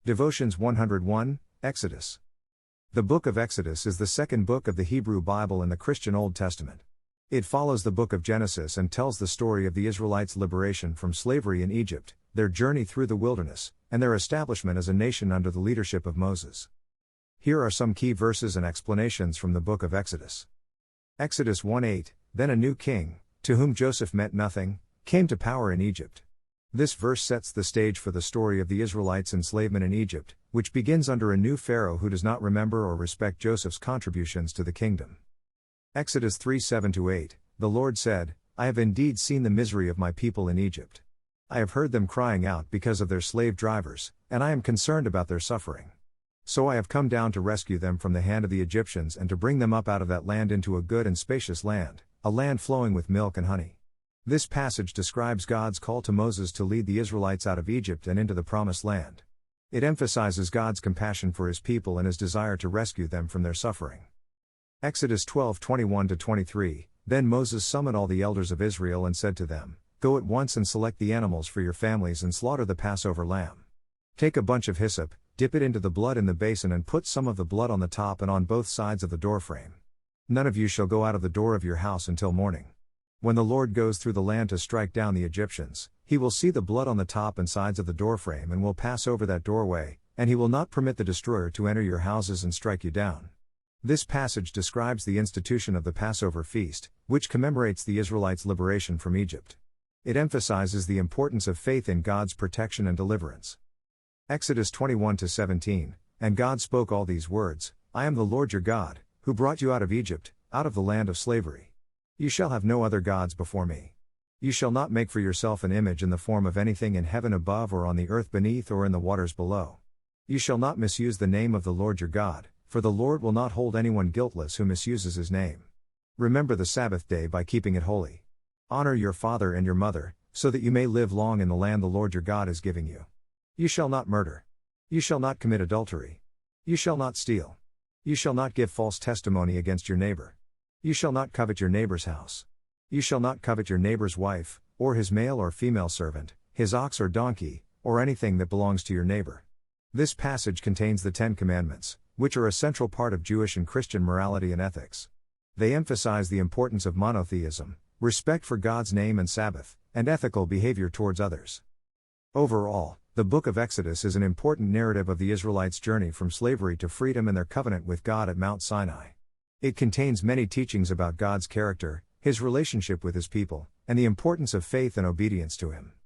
Devotions 101, Exodus. The book of Exodus is the second book of the Hebrew Bible in the Christian Old Testament. It follows the book of Genesis and tells the story of the Israelites' liberation from slavery in Egypt, their journey through the wilderness, and their establishment as a nation under the leadership of Moses. Here are some key verses and explanations from the book of Exodus. Exodus 1:8, Then a new king, to whom Joseph meant nothing, came to power in Egypt. This verse sets the stage for the story of the Israelites' enslavement in Egypt, which begins under a new Pharaoh who does not remember or respect Joseph's contributions to the kingdom. Exodus 3:7-8, The Lord said, I have indeed seen the misery of my people in Egypt. I have heard them crying out because of their slave drivers, and I am concerned about their suffering. So I have come down to rescue them from the hand of the Egyptians and to bring them up out of that land into a good and spacious land, a land flowing with milk and honey. This passage describes God's call to Moses to lead the Israelites out of Egypt and into the Promised Land. It emphasizes God's compassion for His people and His desire to rescue them from their suffering. Exodus 12:21-23, Then Moses summoned all the elders of Israel and said to them, Go at once and select the animals for your families and slaughter the Passover lamb. Take a bunch of hyssop, dip it into the blood in the basin and put some of the blood on the top and on both sides of the doorframe. None of you shall go out of the door of your house until morning. When the Lord goes through the land to strike down the Egyptians, He will see the blood on the top and sides of the doorframe and will pass over that doorway, and He will not permit the destroyer to enter your houses and strike you down. This passage describes the institution of the Passover feast, which commemorates the Israelites' liberation from Egypt. It emphasizes the importance of faith in God's protection and deliverance. Exodus 21-17, And God spoke all these words, I am the Lord your God, who brought you out of Egypt, out of the land of slavery. You shall have no other gods before me. You shall not make for yourself an image in the form of anything in heaven above or on the earth beneath or in the waters below. You shall not misuse the name of the Lord your God, for the Lord will not hold anyone guiltless who misuses His name. Remember the Sabbath day by keeping it holy. Honor your father and your mother, so that you may live long in the land the Lord your God is giving you. You shall not murder. You shall not commit adultery. You shall not steal. You shall not give false testimony against your neighbor. You shall not covet your neighbor's house. You shall not covet your neighbor's wife, or his male or female servant, his ox or donkey, or anything that belongs to your neighbor. This passage contains the Ten Commandments, which are a central part of Jewish and Christian morality and ethics. They emphasize the importance of monotheism, respect for God's name and Sabbath, and ethical behavior towards others. Overall, the book of Exodus is an important narrative of the Israelites' journey from slavery to freedom and their covenant with God at Mount Sinai. It contains many teachings about God's character, His relationship with His people, and the importance of faith and obedience to Him.